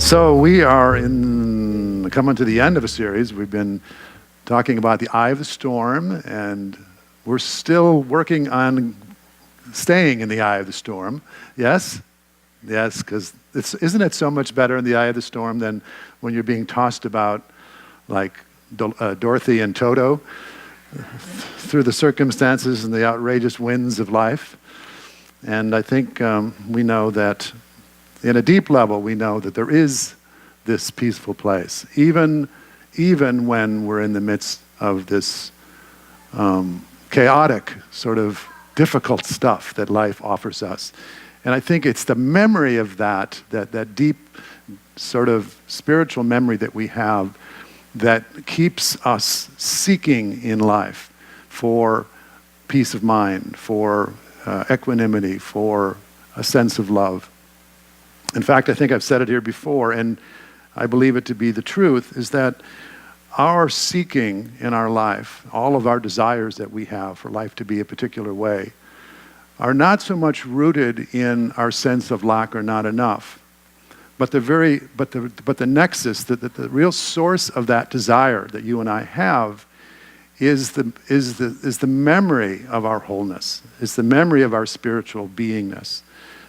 So we are coming to the end of a series. We've been talking about the eye of the storm, and we're still working on staying in the eye of the storm. Yes? Yes, because isn't it so much better in the eye of the storm than when you're being tossed about like Dorothy and Toto through the circumstances and the outrageous winds of life? And I think we know that in a deep level, we know that there is this peaceful place, even when we're in the midst of this chaotic, sort of difficult stuff that life offers us. And I think it's the memory of that deep sort of spiritual memory that we have that keeps us seeking in life for peace of mind, for equanimity, for a sense of love. In fact, I think I've said it here before, and I believe it to be the truth, is that our seeking in our life, all of our desires that we have for life to be a particular way, are not so much rooted in our sense of lack or not enough, but the nexus, the real source of that desire that you and I have is the memory of our wholeness, is the memory of our spiritual beingness.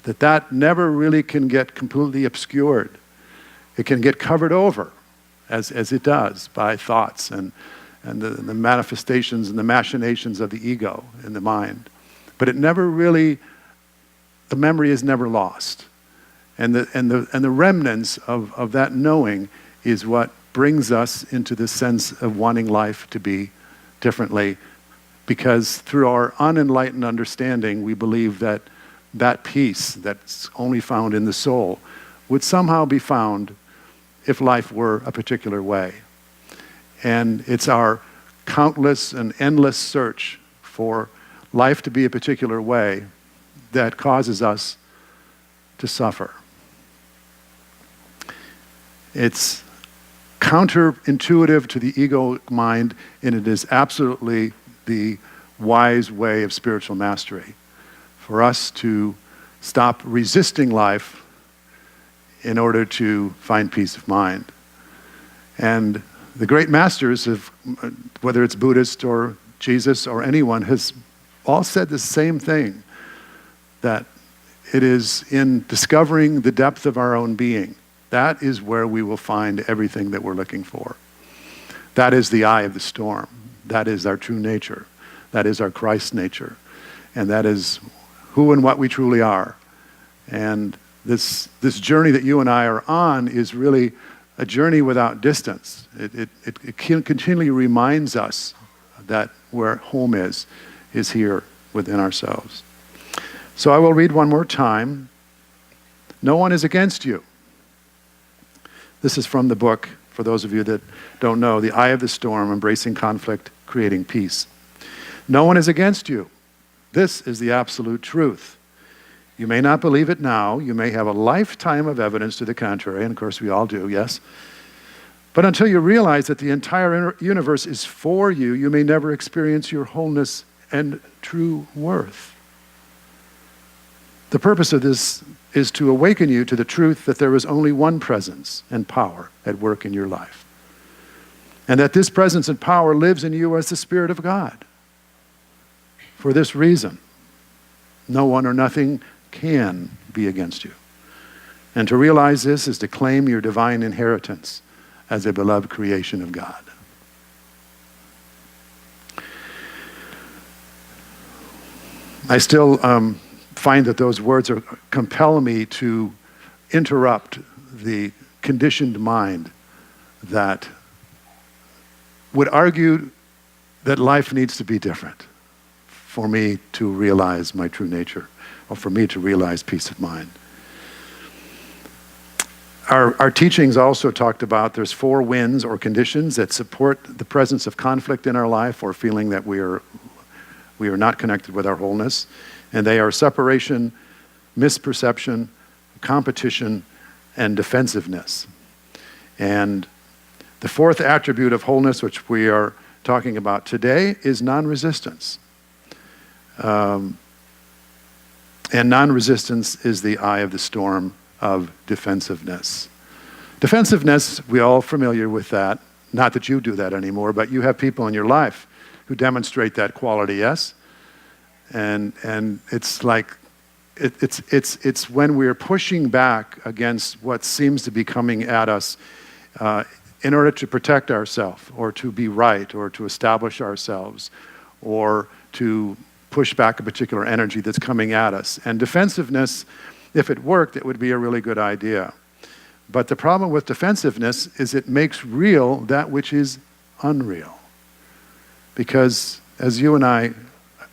That never really can get completely obscured. It can get covered over, as it does, by thoughts and the manifestations and the machinations of the ego in the mind. But it never really, the memory is never lost. And the remnants of that knowing is what brings us into the sense of wanting life to be differently, because through our unenlightened understanding, we believe that peace that's only found in the soul would somehow be found if life were a particular way. And it's our countless and endless search for life to be a particular way that causes us to suffer. It's counterintuitive to the ego mind, and it is absolutely the wise way of spiritual mastery, for us to stop resisting life in order to find peace of mind. And the great masters of, whether it's Buddhist or Jesus or anyone, has all said the same thing, that it is in discovering the depth of our own being, that is where we will find everything that we're looking for. That is the eye of the storm. That is our true nature. That is our Christ nature. And that is who and what we truly are. And this journey that you and I are on is really a journey without distance. It continually reminds us that where home is here within ourselves. So I will read one more time. No one is against you. This is from the book, for those of you that don't know, The Eye of the Storm, Embracing Conflict, Creating Peace. No one is against you. This is the absolute truth. You may not believe it now. You may have a lifetime of evidence to the contrary, and of course we all do, yes? But until you realize that the entire universe is for you, you may never experience your wholeness and true worth. The purpose of this is to awaken you to the truth that there is only one presence and power at work in your life, and that this presence and power lives in you as the Spirit of God. For this reason, no one or nothing can be against you. And to realize this is to claim your divine inheritance as a beloved creation of God. I still find that those words compel me to interrupt the conditioned mind that would argue that life needs to be different for me to realize my true nature, or for me to realize peace of mind. Our teachings also talked about there's 4 winds or conditions that support the presence of conflict in our life, or feeling that we are not connected with our wholeness. And they are separation, misperception, competition, and defensiveness. And the 4th attribute of wholeness, which we are talking about today, is non-resistance. And non-resistance is the eye of the storm of defensiveness. Defensiveness, we're all familiar with that. Not that you do that anymore, but you have people in your life who demonstrate that quality, yes? And it's like, it's when we're pushing back against what seems to be coming at us in order to protect ourselves, or to be right, or to establish ourselves, or to push back a particular energy that's coming at us. And defensiveness, if it worked, it would be a really good idea. But the problem with defensiveness is it makes real that which is unreal. Because as you and I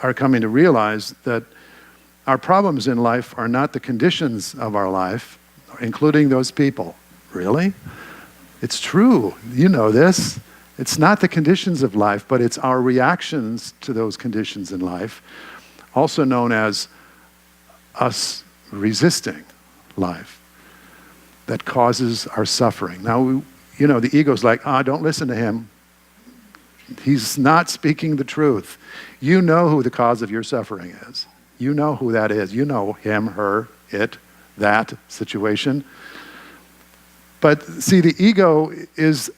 are coming to realize that our problems in life are not the conditions of our life, including those people. Really? It's true. You know this. It's not the conditions of life, but it's our reactions to those conditions in life, also known as us resisting life, that causes our suffering. Now, the ego's like, don't listen to him. He's not speaking the truth. You know who the cause of your suffering is. You know who that is. You know him, her, it, that situation. But see, the ego is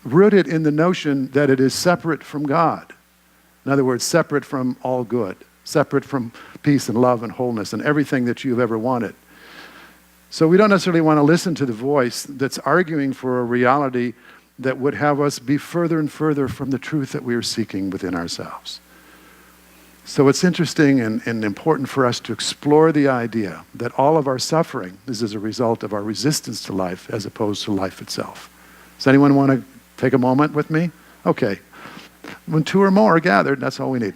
rooted in the notion that it is separate from God. In other words, separate from all good, separate from peace and love and wholeness and everything that you've ever wanted. So we don't necessarily want to listen to the voice that's arguing for a reality that would have us be further and further from the truth that we are seeking within ourselves. So it's interesting and important for us to explore the idea that all of our suffering is as a result of our resistance to life as opposed to life itself. Does anyone want to take a moment with me? Okay. When two or more are gathered, that's all we need.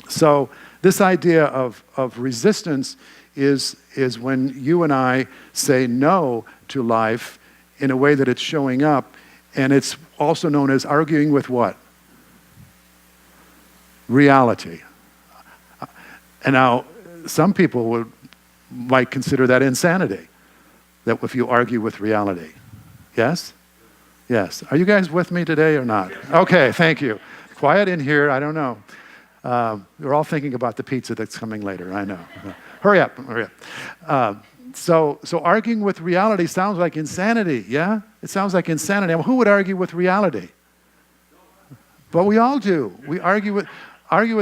So this idea of resistance is when you and I say no to life in a way that it's showing up, and it's also known as arguing with what? Reality. And now, some people might consider that insanity, that if you argue with reality. Yes? Yes. Are you guys with me today or not? Okay, thank you. Quiet in here, I don't know. We're all thinking about the pizza that's coming later, I know. Hurry up. So arguing with reality sounds like insanity, yeah? It sounds like insanity. Well, who would argue with reality? But we all do. We argue with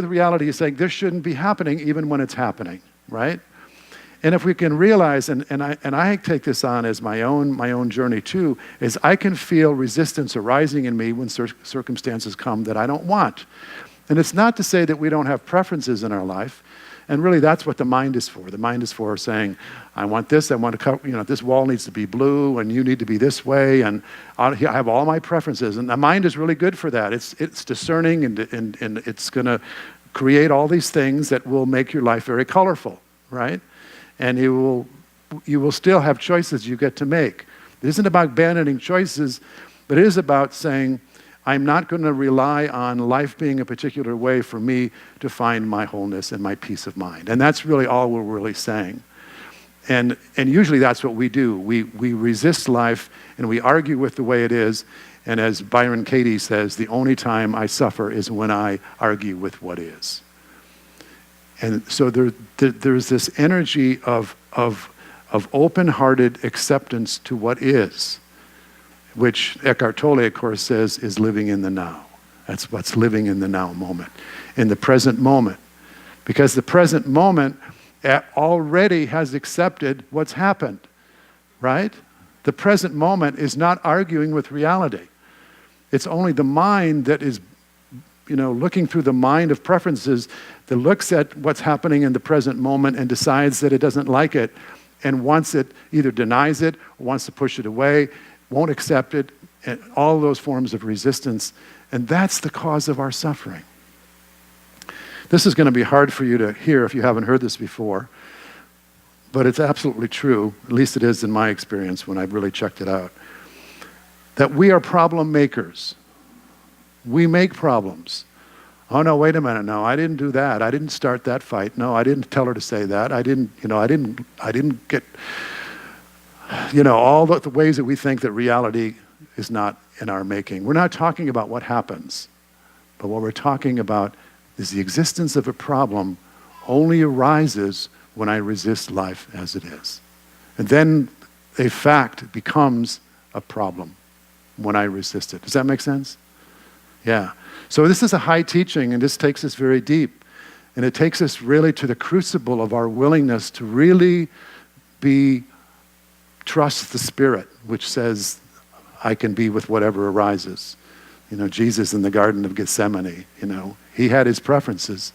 reality, saying this shouldn't be happening even when it's happening, right? And if we can realize, and I take this on as my own journey too, is I can feel resistance arising in me when circumstances come that I don't want. And it's not to say that we don't have preferences in our life. And really, that's what the mind is for. The mind is for saying, I want this, I want to cover, this wall needs to be blue, and you need to be this way, and I have all my preferences. And the mind is really good for that. It's discerning, and it's going to create all these things that will make your life very colorful, right? And you will still have choices you get to make. It isn't about abandoning choices, but it is about saying, I'm not going to rely on life being a particular way for me to find my wholeness and my peace of mind. And that's really all we're really saying. And usually that's what we do. We resist life and we argue with the way it is. And as Byron Katie says, the only time I suffer is when I argue with what is. And so there's this energy of open-hearted acceptance to what is, which Eckhart Tolle, of course, says is living in the now. That's what's living in the now moment, in the present moment. Because the present moment already has accepted what's happened, right? The present moment is not arguing with reality. It's only the mind that is, looking through the mind of preferences that looks at what's happening in the present moment and decides that it doesn't like it and wants it, either denies it or wants to push it away, won't accept it, and all those forms of resistance. And that's the cause of our suffering. This is going to be hard for you to hear if you haven't heard this before, but it's absolutely true, at least it is in my experience when I've really checked it out, that we are problem makers. We make problems. Oh no, wait a minute, no, I didn't do that. I didn't start that fight. No, I didn't tell her to say that. I didn't get... all the ways that we think that reality is not in our making. We're not talking about what happens, but what we're talking about is the existence of a problem only arises when I resist life as it is. And then a fact becomes a problem when I resist it. Does that make sense? Yeah. So this is a high teaching, and this takes us very deep. And it takes us really to the crucible of our willingness to really trust the Spirit, which says, I can be with whatever arises. You know, Jesus in the Garden of Gethsemane, he had his preferences.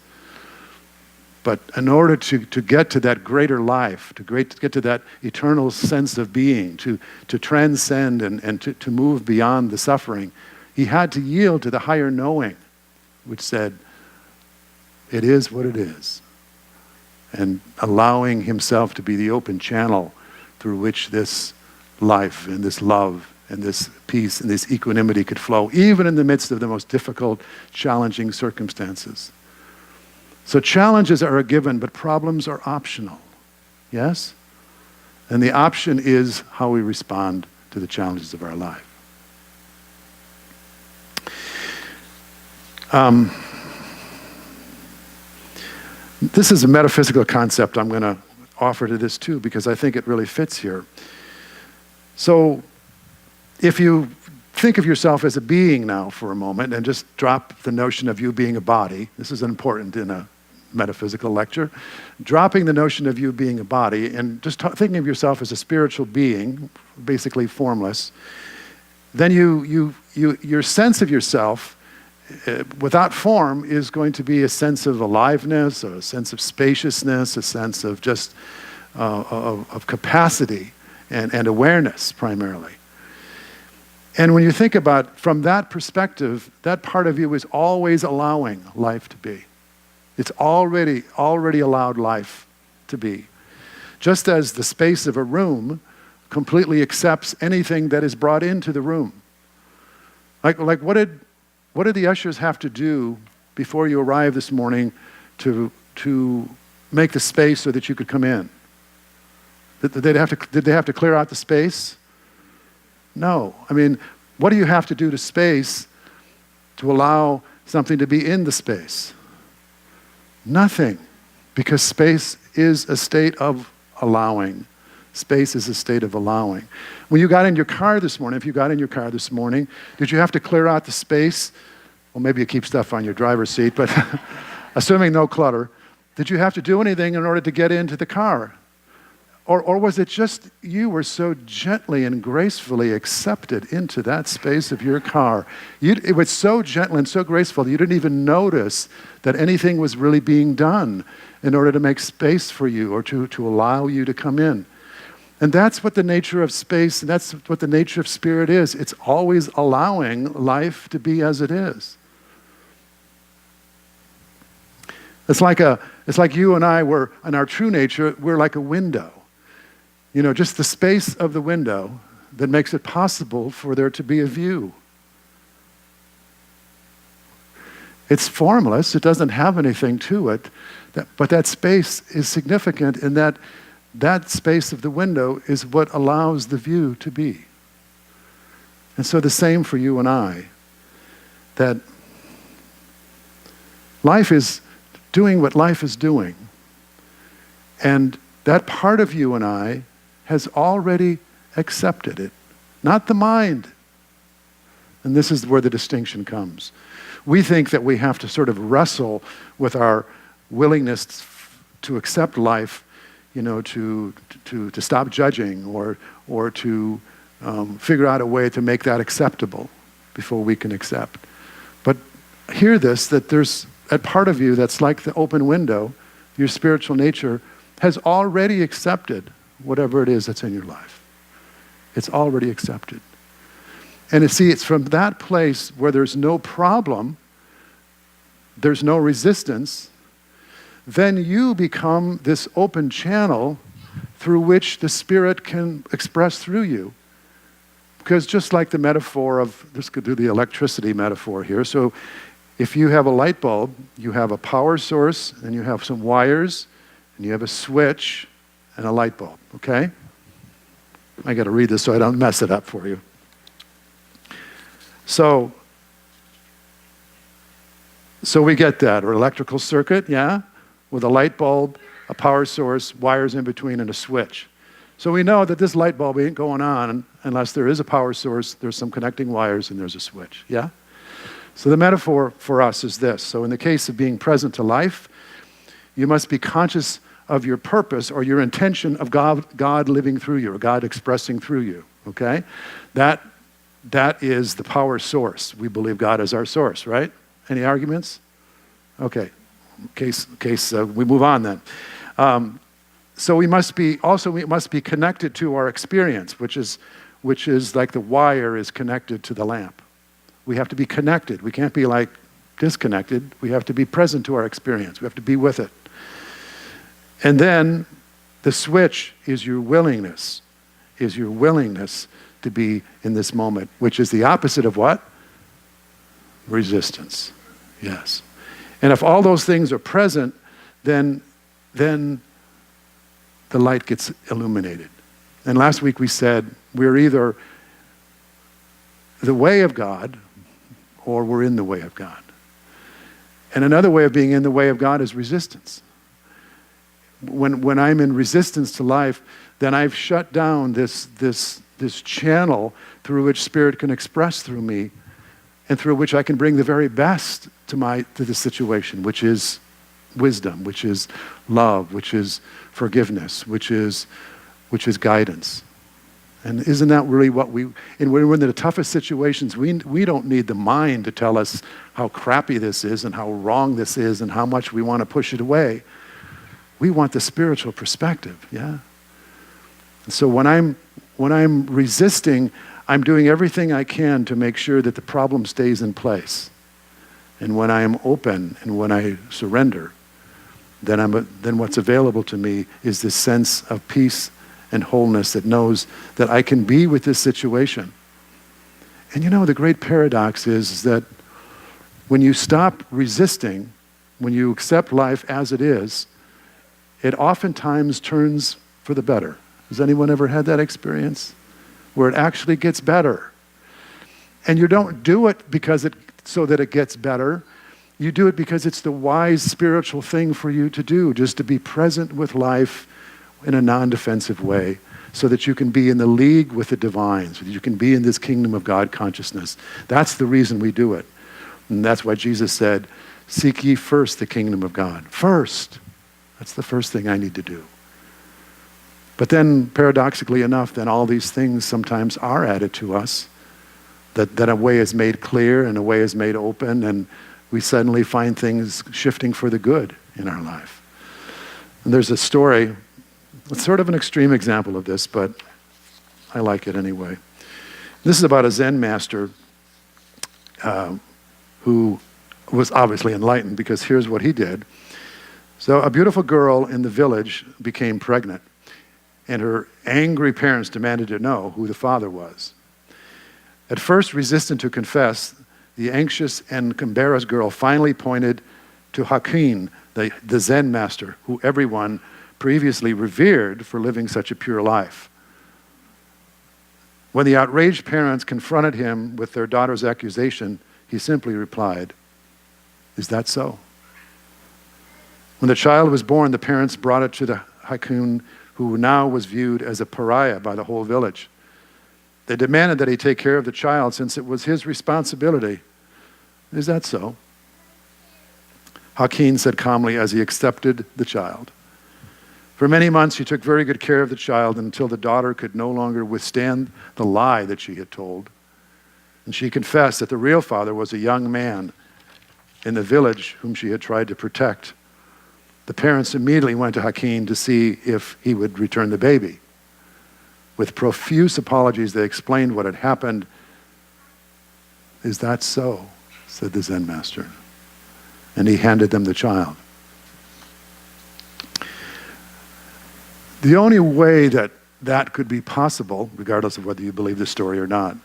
But in order to get to that greater life, to get to that eternal sense of being, to transcend and to move beyond the suffering, he had to yield to the higher knowing, which said, it is what it is. And allowing himself to be the open channel through which this life and this love and this peace and this equanimity could flow, even in the midst of the most difficult, challenging circumstances. So challenges are a given, but problems are optional. Yes? And the option is how we respond to the challenges of our life. This is a metaphysical concept I'm going to offer to this too, because I think it really fits here. So if you think of yourself as a being now for a moment and just drop the notion of you being a body, this is important in a metaphysical lecture, dropping the notion of you being a body and just thinking of yourself as a spiritual being, basically formless, then your sense of yourself without form is going to be a sense of aliveness, or a sense of spaciousness, a sense of just of capacity and awareness primarily. And when you think about from that perspective, that part of you is always allowing life to be. It's already allowed life to be. Just as the space of a room completely accepts anything that is brought into the room. Like what did the ushers have to do before you arrived this morning to make the space so that you could come in? Did they have to clear out the space? No. I mean, what do you have to do to space to allow something to be in the space? Nothing. Because space is a state of allowing. Space is a state of allowing. When you got in your car this morning, if you got in your car this morning, did you have to clear out the space? Well, maybe you keep stuff on your driver's seat, but assuming no clutter, did you have to do anything in order to get into the car? Or was it just you were so gently and gracefully accepted into that space of your car? It was so gentle and so graceful, you didn't even notice that anything was really being done in order to make space for you or to allow you to come in. And that's what the nature of space, and that's what the nature of spirit is. It's always allowing life to be as it is. It's like you and I were, in our true nature, we're like a window. You know, just the space of the window that makes it possible for there to be a view. It's formless, it doesn't have anything to it, but that space is significant in that space of the window is what allows the view to be. And so the same for you and I, that life is doing what life is doing. And that part of you and I has already accepted it, not the mind. And this is where the distinction comes. We think that we have to sort of wrestle with our willingness to accept life, you know, to stop judging or to figure out a way to make that acceptable before we can accept. But hear this, that there's a part of you that's like the open window, your spiritual nature, has already accepted whatever it is that's in your life. It's already accepted. And you see, it's from that place where there's no problem, there's no resistance, then you become this open channel through which the Spirit can express through you. Because just like the metaphor of, let's go do the electricity metaphor here. So if you have a light bulb, you have a power source, and you have some wires, and you have a switch, and a light bulb, okay? I got to read this so I don't mess it up for you. So we get that, or electrical circuit, yeah? With a light bulb, a power source, wires in between, and a switch. So we know that this light bulb ain't going on unless there is a power source, there's some connecting wires, and there's a switch. Yeah? So the metaphor for us is this. So in the case of being present to life, you must be conscious of your purpose or your intention of God living through you, or God expressing through you. Okay? That is the power source. We believe God is our source, right? Any arguments? Okay. Case we move on then. So we must be connected to our experience, which is like the wire is connected to the lamp. We have to be connected. We can't be like disconnected. We have to be present to our experience. We have to be with it. And then the switch is your willingness to be in this moment, which is the opposite of what? Resistance. Yes. And if all those things are present, then the light gets illuminated. And last week we said we're either the way of God or we're in the way of God. And another way of being in the way of God is resistance. When I'm in resistance to life, then I've shut down this channel through which Spirit can express through me, and through which I can bring the very best to the situation, which is wisdom, which is love, which is forgiveness, which is guidance. And isn't that really what when we're in the toughest situations, we don't need the mind to tell us how crappy this is and how wrong this is and how much we want to push it away. We want the spiritual perspective, yeah? And so when I'm resisting, I'm doing everything I can to make sure that the problem stays in place. And when I am open and when I surrender, then what's available to me is this sense of peace and wholeness that knows that I can be with this situation. And the great paradox is that when you stop resisting, when you accept life as it is, it oftentimes turns for the better. Has anyone ever had that experience? Where it actually gets better. And you don't do it so that it gets better. You do it because it's the wise spiritual thing for you to do, just to be present with life in a non-defensive way, so that you can be in the league with the divine, so that you can be in this kingdom of God consciousness. That's the reason we do it. And that's why Jesus said, seek ye first the kingdom of God. First. That's the first thing I need to do. But then, paradoxically enough, then all these things sometimes are added to us, that a way is made clear and a way is made open, and we suddenly find things shifting for the good in our life. And there's a story, it's sort of an extreme example of this, but I like it anyway. This is about a Zen master who was obviously enlightened, because here's what he did. So a beautiful girl in the village became pregnant, and her angry parents demanded to know who the father was. At first resistant to confess, the anxious and embarrassed girl finally pointed to Hakuin, the Zen master, who everyone previously revered for living such a pure life. When the outraged parents confronted him with their daughter's accusation, he simply replied, "Is that so?" When the child was born, the parents brought it to the Hakuin, who now was viewed as a pariah by the whole village. They demanded that he take care of the child since it was his responsibility. "Is that so?" Hakuin said calmly as he accepted the child. For many months, he took very good care of the child until the daughter could no longer withstand the lie that she had told. And she confessed that the real father was a young man in the village whom she had tried to protect. The parents immediately went to Hakuin to see if he would return the baby. With profuse apologies, they explained what had happened. "Is that so?" said the Zen master. And he handed them the child. The only way that could be possible, regardless of whether you believe the story or not,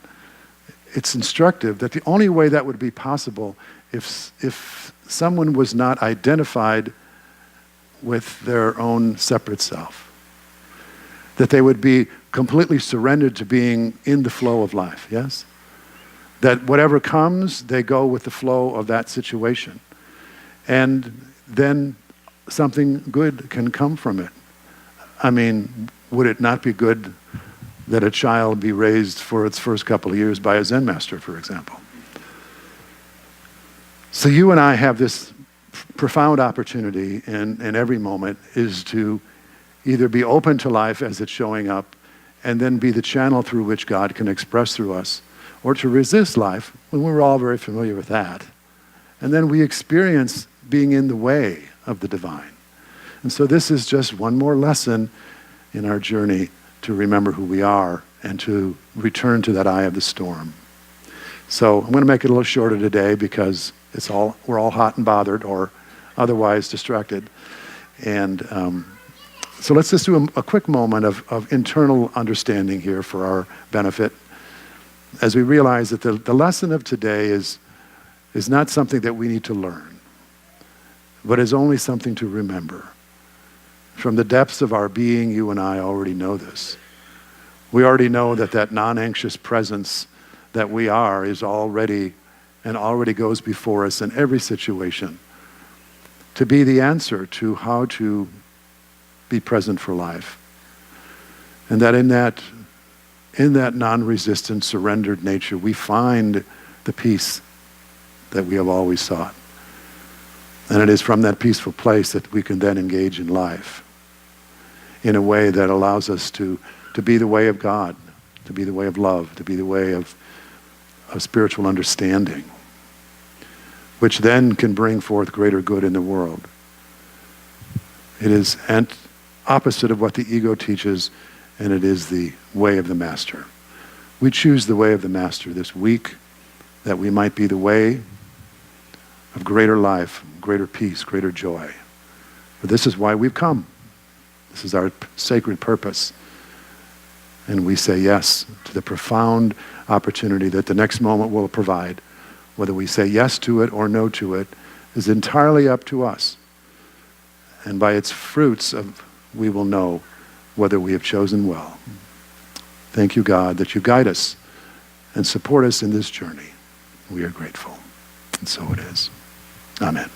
it's instructive that the only way that would be possible if someone was not identified with their own separate self, that they would be completely surrendered to being in the flow of life, yes? That whatever comes, they go with the flow of that situation. And then something good can come from it. I mean, would it not be good that a child be raised for its first couple of years by a Zen master, for example? So you and I have this profound opportunity in every moment is to either be open to life as it's showing up and then be the channel through which God can express through us, or to resist life, when we're all very familiar with that. And then we experience being in the way of the divine. And so this is just one more lesson in our journey to remember who we are and to return to that eye of the storm. So I'm going to make it a little shorter today because we're all hot and bothered or otherwise distracted. And so let's just do a quick moment of internal understanding here for our benefit, as we realize that the lesson of today is not something that we need to learn, but is only something to remember. From the depths of our being, you and I already know this. We already know that non-anxious presence that we are is already goes before us in every situation to be the answer to how to be present for life. And that in that non-resistant, surrendered nature, we find the peace that we have always sought. And it is from that peaceful place that we can then engage in life in a way that allows us to be the way of God, to be the way of love, to be the way of spiritual understanding, which then can bring forth greater good in the world. It is opposite of what the ego teaches, and it is the way of the master. We choose the way of the master this week, that we might be the way of greater life, greater peace, greater joy. But this is why we've come. This is our sacred purpose. And we say yes to the profound opportunity that the next moment will provide. Whether we say yes to it or no to it is entirely up to us. And by its fruits we will know whether we have chosen well. Thank you, God, that you guide us and support us in this journey. We are grateful. And so it is. Amen.